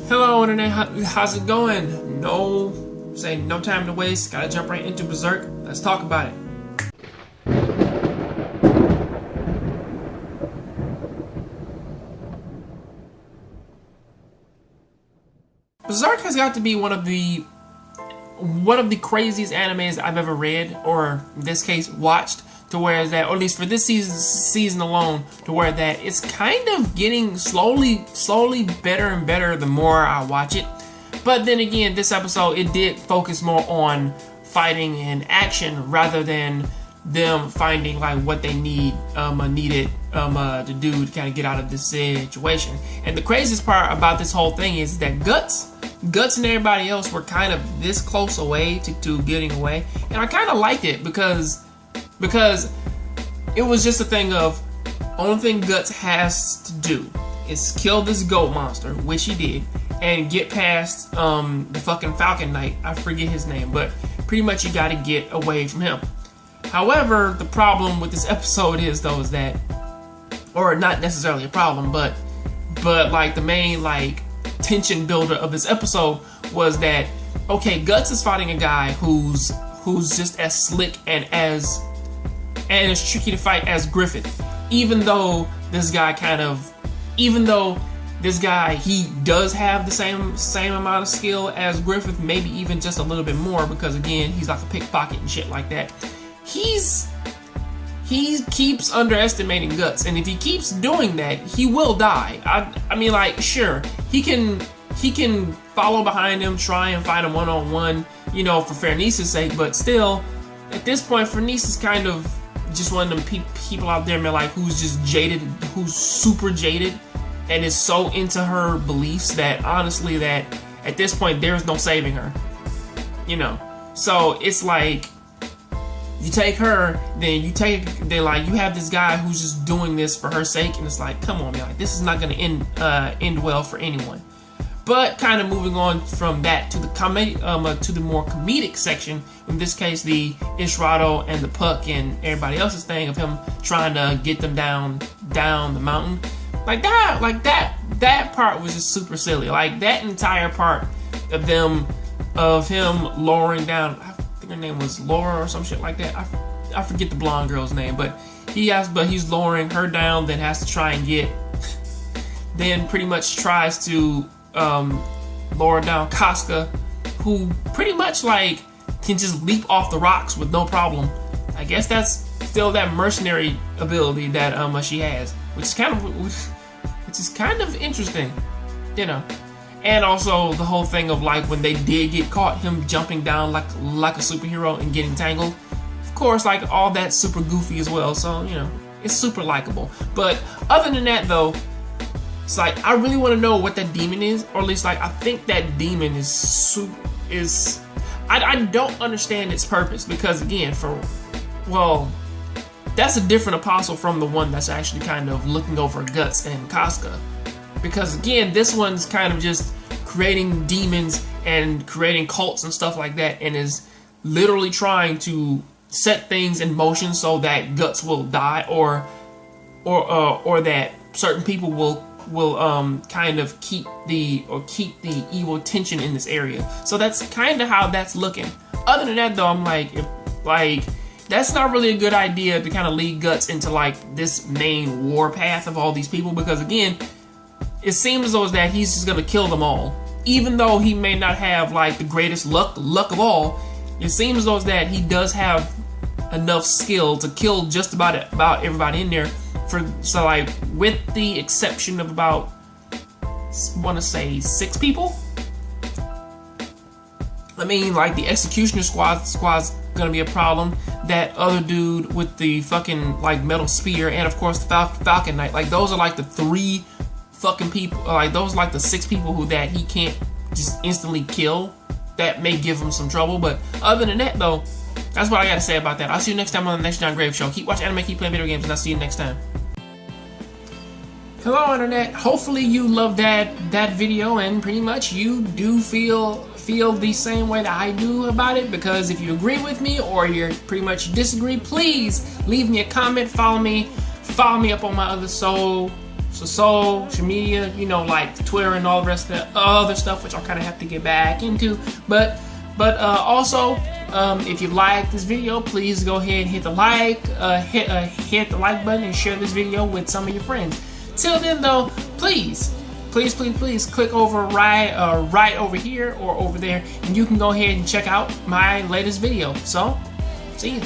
Hello internet, how's it going? No time to waste, gotta jump right into Berserk. Let's talk about it. Berserk has got to be one of the craziest animes I've ever read, or in this case watched, to where that, or at least for this season alone, to where that it's kind of getting slowly better and better the more I watch it. But then again, this episode, it did focus more on fighting and action rather than them finding like what they needed to do to kind of get out of this situation. And the craziest part about this whole thing is that Guts and everybody else were kind of this close away to getting away, and I kind of liked it because it was just a thing of only thing Guts has to do is kill this goat monster, which he did, and get past the fucking Falcon Knight. I forget his name, but pretty much you got to get away from him. However, the problem with this episode is that, or not necessarily a problem, but like the main like tension builder of this episode was that, okay, Guts is fighting a guy who's just as slick and as tricky to fight as Griffith, even though this guy he does have the same amount of skill as Griffith, maybe even just a little bit more, because again, he's like a pickpocket and shit like that. He keeps underestimating Guts, and if he keeps doing that, he will die. I mean, like, sure, he can follow behind him, try and fight him one-on-one, you know, for Fairnice's sake, but still, at this point, Fairnice is kind of just one of them people out there, man, like, who's just jaded, who's super jaded, and is so into her beliefs that, honestly, that at this point, there's no saving her, you know? So, it's like, you take her, then you have this guy who's just doing this for her sake, and it's like, come on, man, like, this is not gonna end well for anyone. But kind of moving on from that to the to the more comedic section, in this case, the Ishrado and the Puck and everybody else's thing of him trying to get them down the mountain, like that part was just super silly. Like that entire part of him lowering down. I think her name was Laura or some shit like that. I forget the blonde girl's name, but he's lowering her down, then has to try and get, then pretty much tries to lower down Casca, who pretty much like can just leap off the rocks with no problem. I guess that's still that mercenary ability that she has, which is kind of interesting, you know. And also the whole thing of like when they did get caught, him jumping down like a superhero and getting tangled. Of course, like all that's super goofy as well, so you know, it's super likable. But other than that though, it's like I really want to know what that demon is, or at least like I think that demon is I don't understand its purpose, because again, that's a different apostle from the one that's actually kind of looking over Guts and Casca. Because again, this one's kind of just creating demons and creating cults and stuff like that, and is literally trying to set things in motion so that Guts will die, or that certain people will kind of keep the evil tension in this area. So that's kind of how that's looking. Other than that though, I'm like that's not really a good idea to kind of lead Guts into like this main war path of all these people, because again, it seems as though that he's just gonna kill them all. Even though he may not have like the greatest luck of all, it seems as though that he does have enough skill to kill just about everybody in there. So like, with the exception of about, I want to say 6 people. I mean, like the executioner squad's gonna be a problem. That other dude with the fucking like metal spear, and of course the Falcon Knight. Like those are like the 3 fucking people. Like those are like the 6 people who that he can't just instantly kill. That may give him some trouble. But other than that though, that's what I gotta say about that. I'll see you next time on the next Jongravesshow. Keep watching anime, keep playing video games, and I'll see you next time. Hello internet, hopefully you loved that video, and pretty much you do feel the same way that I do about it, because if you agree with me or you pretty much disagree, please leave me a comment, follow me up on my other social media, you know, like Twitter and all the rest of the other stuff, which I kind of have to get back into. But also, if you like this video, please go ahead and hit the like, hit the like button and share this video with some of your friends. Till then, though, please click over right over here or over there, and you can go ahead and check out my latest video. So, see you.